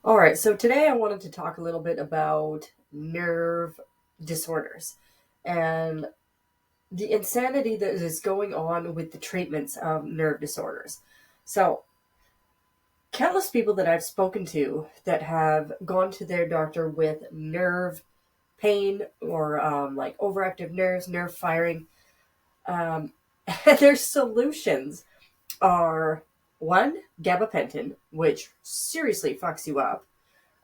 All right, so today I wanted to talk a little bit about nerve disorders and the insanity that is going on with the treatments of nerve disorders. So, countless people that I've spoken to that have gone to their doctor with nerve pain or like overactive nerves, nerve firing, um, their solutions are one, gabapentin, which seriously fucks you up.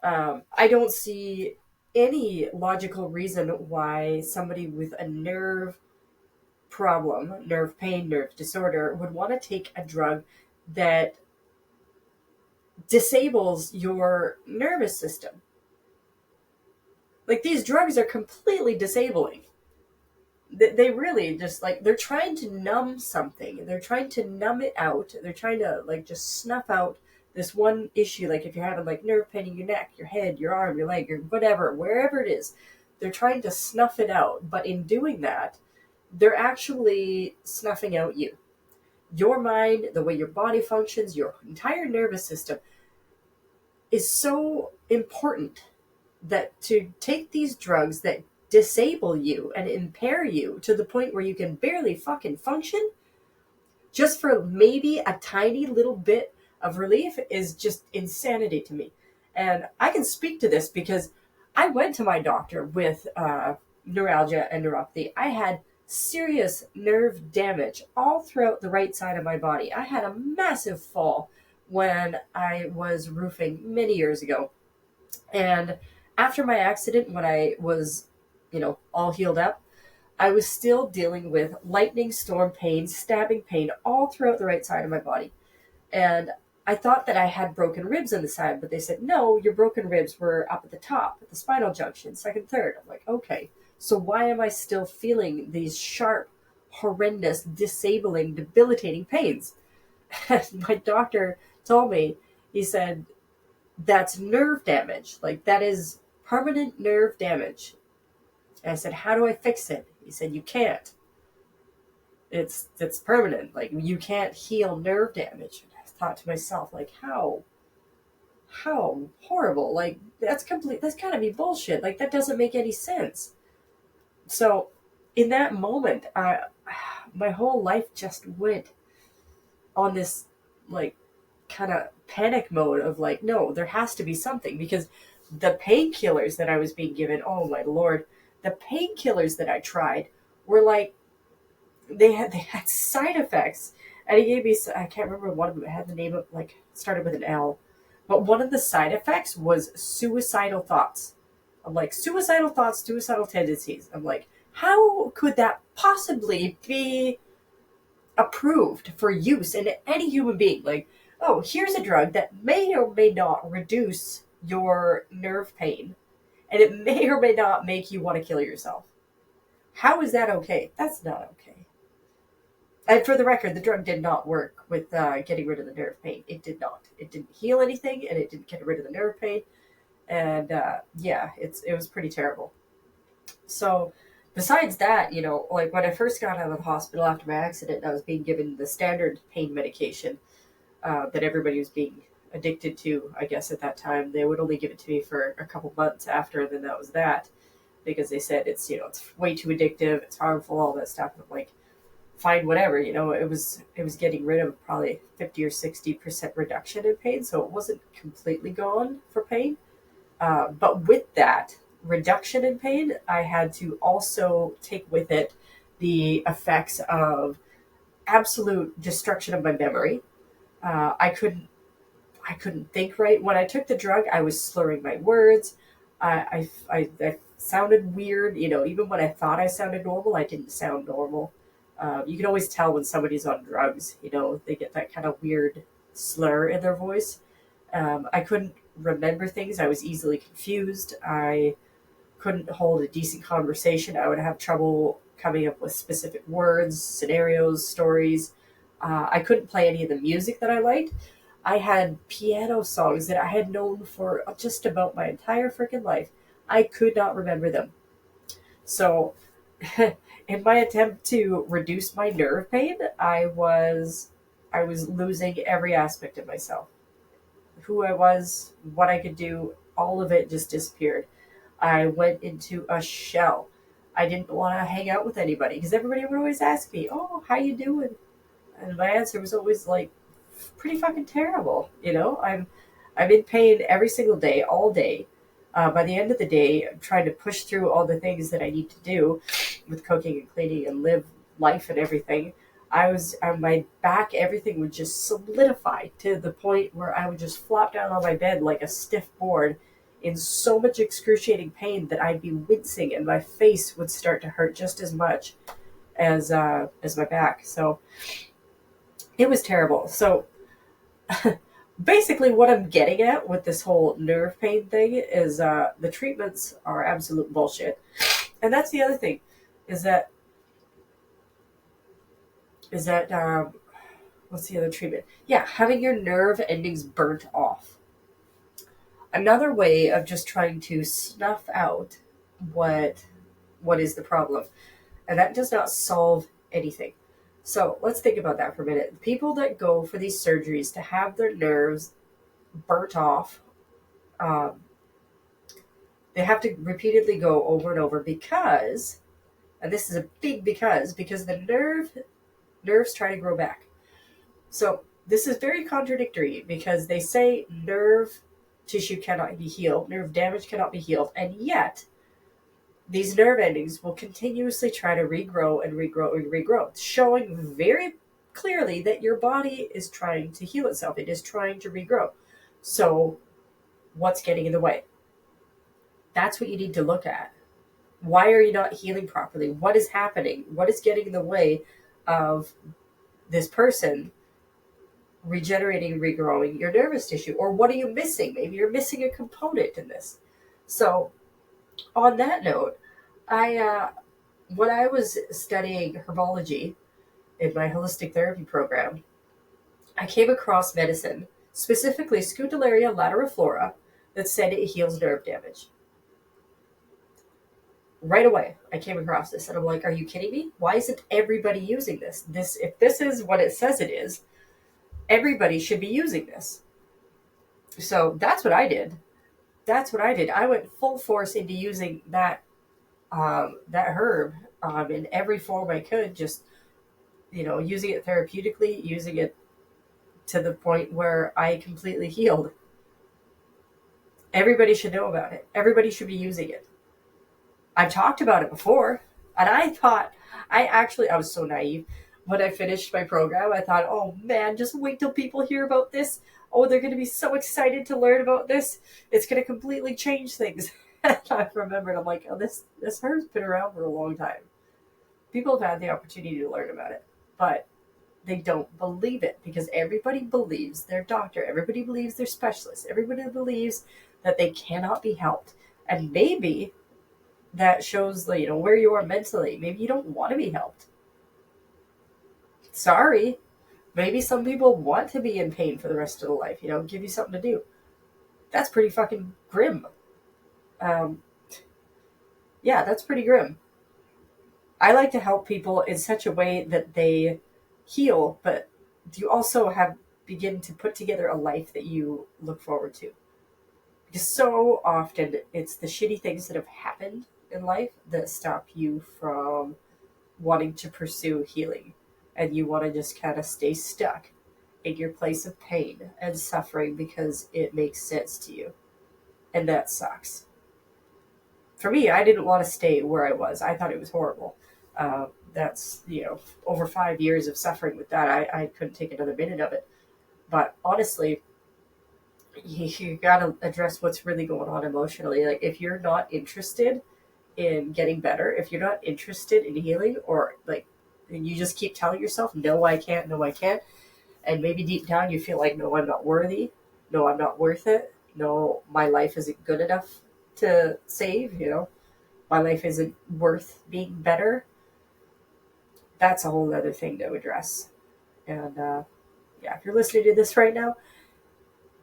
I don't see any logical reason why somebody with a nerve problem, nerve pain, nerve disorder would want to take a drug that disables your nervous system. Like these drugs are completely disabling. They really just like they're trying to numb something. They're trying to numb it out. They're trying to like just snuff out this one issue. Like if you're having like nerve pain in your neck, your head, your arm, your leg, your whatever, wherever it is, they're trying to snuff it out. But in doing that, they're actually snuffing out you, your mind, the way your body functions, your entire nervous system is so important that to take these drugs that disable you and impair you to the point where you can barely fucking function just for maybe a tiny little bit of relief is just insanity to me. And I can speak to this because I went to my doctor with neuralgia and neuropathy. I had serious nerve damage all throughout the right side of my body. I had a massive fall when I was roofing many years ago. And after my accident, when I was, all healed up, I was still dealing with lightning storm pain, stabbing pain all throughout the right side of my body. And I thought that I had broken ribs on the side, but they said, no, your broken ribs were up at the top, at the spinal junction, second, third. I'm like, okay, so why am I still feeling these sharp, horrendous, disabling, debilitating pains? And my doctor told me, he said, that's nerve damage. Like, that is permanent nerve damage. And I said, how do I fix it? He said, you can't. It's permanent. Like, you can't heal nerve damage. And I thought to myself, like, how horrible. Like, that's gotta be bullshit. Like, that doesn't make any sense. So in that moment, my whole life just went on this like kind of panic mode of like, no, there has to be something because the painkillers that I was being given, oh my lord, the painkillers that I tried were like they had side effects. And he gave me, I can't remember one of them. It had the name of like started with an L, but one of the side effects was suicidal thoughts. I'm like, suicidal thoughts, suicidal tendencies. I'm like, how could that possibly be approved for use in any human being? Like, oh, here's a drug that may or may not reduce your nerve pain, and it may or may not make you want to kill yourself. How is that okay? That's not okay. And for the record, the drug did not work with getting rid of the nerve pain. It did not. It didn't heal anything, and it didn't get rid of the nerve pain. And yeah, it was pretty terrible. So besides that, like when I first got out of the hospital after my accident, I was being given the standard pain medication that everybody was being addicted to. I guess at that time they would only give it to me for a couple months after, and then that was that because they said it's way too addictive, it's harmful, all that stuff. And I'm like, fine, whatever. It was getting rid of probably 50 or 60% reduction in pain, so it wasn't completely gone for pain. But with that reduction in pain, I had to also take with it the effects of absolute destruction of my memory. I couldn't think right. When I took the drug, I was slurring my words. I sounded weird. Even when I thought I sounded normal, I didn't sound normal. You can always tell when somebody's on drugs. They get that kind of weird slur in their voice. I couldn't remember things. I was easily confused. I couldn't hold a decent conversation. I would have trouble coming up with specific words, scenarios, stories. I couldn't play any of the music that I liked. I had piano songs that I had known for just about my entire freaking life. I could not remember them. So, in my attempt to reduce my nerve pain, I was losing every aspect of myself. who I was, what I could do, all of it just disappeared. I went into a shell. I didn't want to hang out with anybody because everybody would always ask me, "Oh, how you doing?" And my answer was always like, "Pretty fucking terrible." I'm in pain every single day, all day. By the end of the day, I'm trying to push through all the things that I need to do with cooking and cleaning and live life and everything. I was on my back, everything would just solidify to the point where I would just flop down on my bed like a stiff board in so much excruciating pain that I'd be wincing and my face would start to hurt just as much as my back. So it was terrible. So basically, what I'm getting at with this whole nerve pain thing is the treatments are absolute bullshit. And that's the other thing, is that what's the other treatment? Yeah, having your nerve endings burnt off. Another way of just trying to snuff out what what is the problem, and that does not solve anything. So let's think about that for a minute. People that go for these surgeries to have their nerves burnt off, um, they have to repeatedly go over and over because, and this is a big because the nerves try to grow back. So this is very contradictory because they say nerve tissue cannot be healed, nerve damage cannot be healed, and yet these nerve endings will continuously try to regrow and regrow and regrow, showing very clearly that your body is trying to heal itself. It is trying to regrow. So what's getting in the way? That's what you need to look at. Why are you not healing properly? What is happening? What is getting in the way of this person regenerating, regrowing your nervous tissue? Or what are you missing? Maybe you're missing a component in this. So, on that note, I when I was studying herbology in my holistic therapy program, I came across medicine, specifically Scutellaria lateriflora, that said it heals nerve damage. Right away, I came across this, and I'm like, "Are you kidding me? Why isn't everybody using this? If this is what it says it is, everybody should be using this." So that's what I did. I went full force into using that herb in every form I could. Just using it therapeutically, using it to the point where I completely healed. Everybody should know about it. Everybody should be using it. I've talked about it before, and I was so naive. When I finished my program, I thought, oh man, just wait till people hear about this. Oh, they're going to be so excited to learn about this. It's going to completely change things. And I remembered, I'm like, oh, this herb's been around for a long time. People have had the opportunity to learn about it, but they don't believe it because everybody believes their doctor, everybody believes their specialist, everybody believes that they cannot be helped. And maybe that shows where you are mentally. Maybe you don't want to be helped. Sorry. Maybe some people want to be in pain for the rest of their life, give you something to do. That's pretty fucking grim. Um, yeah, that's pretty grim. I like to help people in such a way that they heal, but you also have begin to put together a life that you look forward to. Because so often it's the shitty things that have happened in life that stop you from wanting to pursue healing. And you want to just kind of stay stuck in your place of pain and suffering because it makes sense to you. And that sucks. For me, I didn't want to stay where I was. I thought it was horrible. That's, over 5 years of suffering with that. I couldn't take another minute of it. But honestly, you gotta address what's really going on emotionally. Like, if you're not interested in getting better, if you're not interested in healing, or like you just keep telling yourself, no, I can't, no, I can't, and maybe deep down you feel like, no, I'm not worthy, no, I'm not worth it, no, my life isn't good enough to save, my life isn't worth being better. That's a whole other thing to address. And yeah, if you're listening to this right now,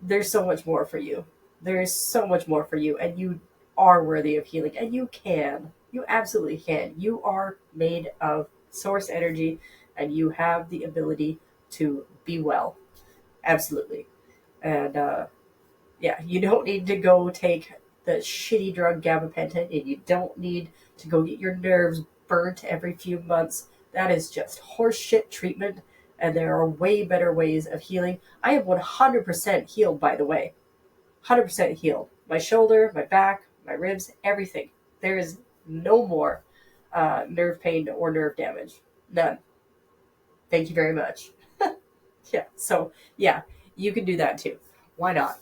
there's so much more for you. There's so much more for you, and you are worthy of healing, and you can. You absolutely can. You are made of source energy, and you have the ability to be well. Absolutely. And Yeah, you don't need to go take the shitty drug gabapentin, and you don't need to go get your nerves burnt every few months. That is just horseshit treatment, and there are way better ways of healing. I am 100% healed, by the way. 100% healed. My shoulder, my back, my ribs, everything. There is no more nerve pain or nerve damage. None. Thank you very much. Yeah, so yeah, you can do that too. Why not?